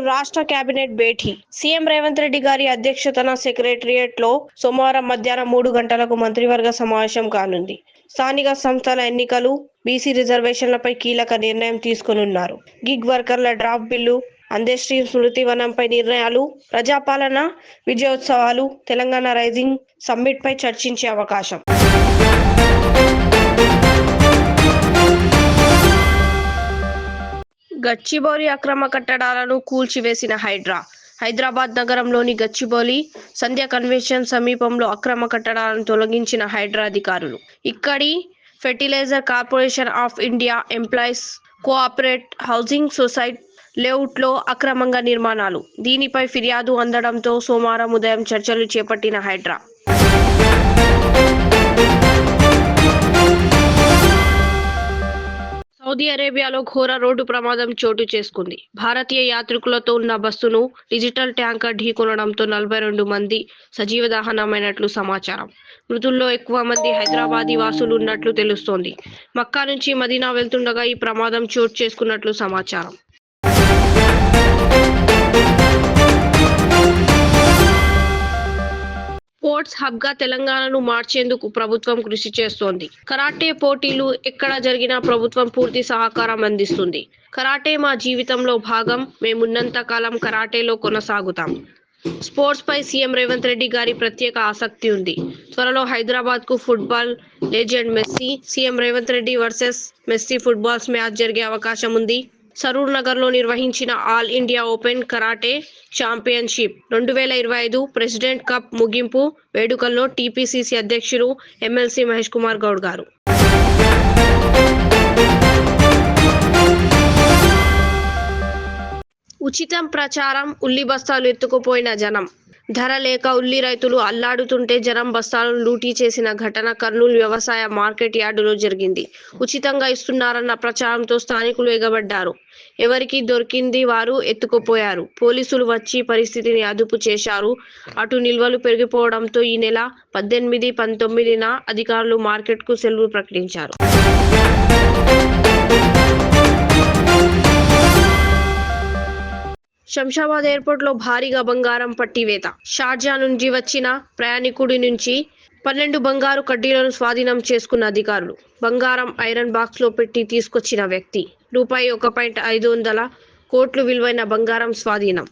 రాష్ట్ర కేబినెట్ భేటీ. సీఎం రేవంత్ రెడ్డి గారి అధ్యక్షతన సెక్రటేరియట్ లో సోమవారం మధ్యాహ్నం 3 గంటలకు మంత్రివర్గ సమావేశం కానుంది. స్థానిక సంస్థల ఎన్నికలు, బీసీ రిజర్వేషన్లపై కీలక నిర్ణయం తీసుకోనున్నారు. గిగ్ వర్కర్ల డ్రాఫ్ట్ బిల్లు, అందేశ్రీ స్మృతివనంపై నిర్ణయాలు, ప్రజాపాలన విజయోత్సవాలు, తెలంగాణ రైజింగ్ సమ్మిట్ పై చర్చించే అవకాశం. గచ్చిబౌలి అక్రమ కట్టడాలను కూల్చివేసిన హైదరాబాద్ నగరంలోని గచ్చిబౌలి సంధ్య కన్వెన్షన్ సమీపంలో అక్రమ కట్టడాలను తొలగించిన హైడ్రా అధికారులు. ఇక్కడి fertilizer corporation of India employees cooperate housing society లేఅవుట్లో అక్రమంగా నిర్మాణాలు. దీనిపై ఫిర్యాదు అందడంతో సోమవారం ఉదయం చర్చలు చేపట్టిన హైడ్రా సౌదీ అరేబియాలో ఘోర రోడ్డు ప్రమాదం చోటు చేసుకుంది. భారతీయ యాత్రికులతో ఉన్న బస్సును డిజిటల్ ట్యాంకర్ ఢీకొనడంతో 42 మంది సజీవ దహనమైనట్లు సమాచారం. మృతుల్లో ఎక్కువ మంది హైదరాబాదీ వాసులు ఉన్నట్లు తెలుస్తోంది. మక్కా నుంచి మదీనా వెళ్తుండగా ఈ ప్రమాదం చోటు చేసుకున్నట్లు సమాచారం. స్పోర్ట్స్ హబ్ గా తెలంగాణను మార్చేందుకు ప్రభుత్వం కృషి చేస్తోంది. కరాటే పోటీలు ఎక్కడ జరిగినా ప్రభుత్వం పూర్తి సహకారం అందిస్తుంది. కరాటే మా జీవితంలో భాగం. మేమున్నంత కాలం కరాటేలో కొనసాగుతాం. స్పోర్ట్స్ పై సీఎం రేవంత్ రెడ్డి గారి ప్రత్యేక ఆసక్తి ఉంది. త్వరలో హైదరాబాద్ కు football legend Messi, CM Revanth Reddy versus Messi football match జరిగే అవకాశం ఉంది. సరూర్ నగర్ లో నిర్వహించిన all India open karate championship 2025 president cup ముగింపు వేడుకల్లో టీపీసీసీ అధ్యక్షులు ఎమ్మెల్సీ మహేష్ కుమార్ గౌడ్ గారు. ఉచితం ప్రచారం. ఉల్లి బస్తాలు ఎత్తుకుపోయిన జనం. ధర లేక ఉల్లి రైతులు అల్లాడుతుంటే జనం బస్తాలను లూటీ చేసిన ఘటన కర్నూలు వ్యవసాయ మార్కెట్ యార్డులో జరిగింది. ఉచితంగా ఇస్తున్నారన్న ప్రచారంతో స్థానికులు ఎగబడ్డారు. ఎవరికి దొరికింది వారు ఎత్తుకుపోయారు. పోలీసులు వచ్చి పరిస్థితిని అదుపు చేశారు. అటు నిల్వలు పెరిగిపోవడంతో ఈ నెల 18, 19న అధికారులు మార్కెట్కు సెలవు ప్రకటించారు. శంషాబాద్ ఎయిర్పోర్ట్ లో భారీగా బంగారం పట్టివేత. షార్జా నుంచి వచ్చిన ప్రయాణికుడి నుంచి 12 బంగారు కడ్డీలను స్వాధీనం చేసుకున్న అధికారులు. బంగారం ఐరన్ బాక్స్ లో పెట్టి తీసుకొచ్చిన వ్యక్తి. రూపాయి 1.5 కోట్లు విలువైన బంగారం స్వాధీనం.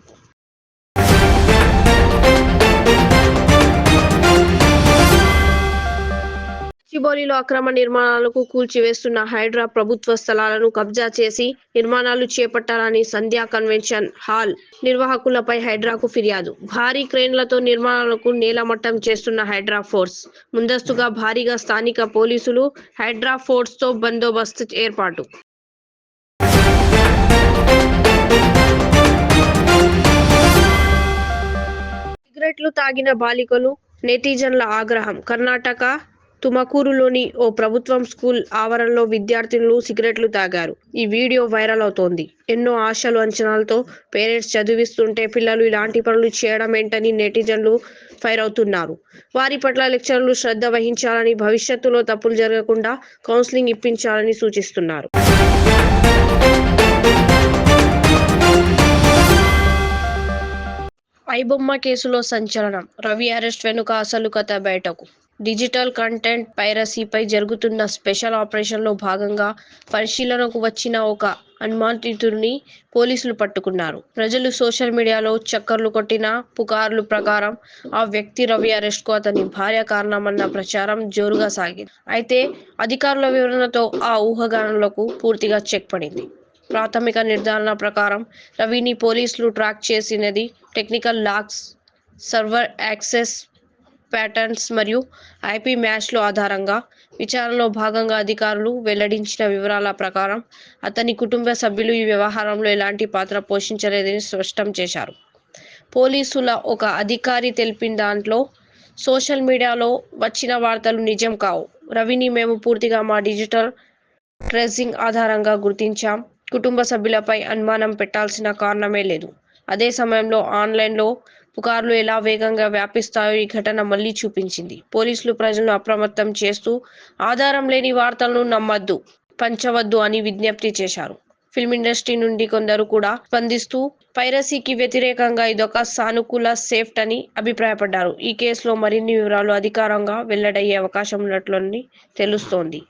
గచ్చిబౌలిలో అక్రమ నిర్మాణాలకు కూల్చివేస్తున్న హైడ్రా ప్రభుత్వ స్థలాలను కబ్జా చేసి నిర్మాణాలు చేపట్టాలని సంధ్యా కన్వెన్షన్ హాల్ నిర్వాహకులపై హైడ్రాకు ఫిర్యాదు. భారీ క్రేన్లతో నిర్మాణాలకు నేలమట్టం చేస్తున్న హైడ్రా ఫోర్స్. ముందస్తుగా భారీగా స్థానిక పోలీసులు, హైడ్రా ఫోర్స్ తో బందోబస్తు ఏర్పాటు. సిగరెట్లు తాగిన బాలికలు, నెటిజన్ల ఆగ్రహం. కర్ణాటక తుమకూరులోని ఓ ప్రభుత్వం స్కూల్ ఆవరణలో విద్యార్థినులు సిగరెట్లు తాగారు. ఈ వీడియో వైరల్ అవుతోంది. ఎన్నో ఆశలు అంచనాలతో పేరెంట్స్ చదివిస్తుంటే పిల్లలు ఇలాంటి పనులు చేయడం ఏంటని నెటిజన్లు ఫైర్ అవుతున్నారు. వారి పట్ల లెక్చరర్లు శ్రద్ధ వహించాలని, భవిష్యత్తులో తప్పులు జరగకుండా కౌన్సిలింగ్ ఇప్పించాలని సూచిస్తున్నారు. ఐబొమ్మ కేసులో సంచలనం. రవి అరెస్ట్ వెనుక అసలు కథ బయటకు. డిజిటల్ కంటెంట్ పైరసీపై జరుగుతున్న స్పెషల్ ఆపరేషన్లో భాగంగా పరిశీలనకు వచ్చిన ఒక అనుమానితుడిని పోలీసులు పట్టుకున్నారు. ప్రజలు సోషల్ మీడియాలో చక్కర్లు కొట్టిన పుకార్ల ప్రకారం ఆ వ్యక్తి రవి అరెస్ట్కు అతని భార్య కారణమన్న ప్రచారం జోరుగా సాగింది. అయితే అధికారుల వివరణతో ఆ ఊహాగానాలకు పూర్తిగా చెక్ పడింది. ప్రాథమిక నిర్ధారణ ప్రకారం రవిని పోలీసులు ట్రాక్ చేసినది technical logs, server access patterns మరియు ఐపీ మ్యాచ్ల ఆధారంగా. విచారణలో భాగంగా అధికారులు వెల్లడించిన వివరాల ప్రకారం అతని కుటుంబ సభ్యులు ఈ వ్యవహారంలో ఎలాంటి పాత్ర పోషించలేదని స్పష్టం చేశారు. పోలీసుల ఒక అధికారి తెలిపిన దాంట్లో సోషల్ మీడియాలో వచ్చిన వార్తలు నిజం కావు. రవిని మేము పూర్తిగా మా డిజిటల్ ట్రేసింగ్ ఆధారంగా గుర్తించాం. కుటుంబ సభ్యులపై అనుమానం పెట్టాల్సిన కారణమే లేదు. అదే సమయంలో ఆన్లైన్లో పుకార్లు ఎలా వేగంగా వ్యాపిస్తాయో ఈ ఘటన మళ్లీ చూపించింది. పోలీసులు ప్రజలను అప్రమత్తం చేస్తూ ఆధారం లేని వార్తలను నమ్మద్దు, పంచవద్దు అని విజ్ఞప్తి చేశారు. ఫిల్మ్ ఇండస్ట్రీ నుండి కొందరు కూడా స్పందిస్తూ పైరసీకి వ్యతిరేకంగా ఇదొక సానుకూల సేఫ్ట్ అని అభిప్రాయపడ్డారు. ఈ కేసులో మరిన్ని వివరాలు అధికారంగా వెల్లడయ్యే అవకాశం ఉన్నట్లని తెలుస్తోంది.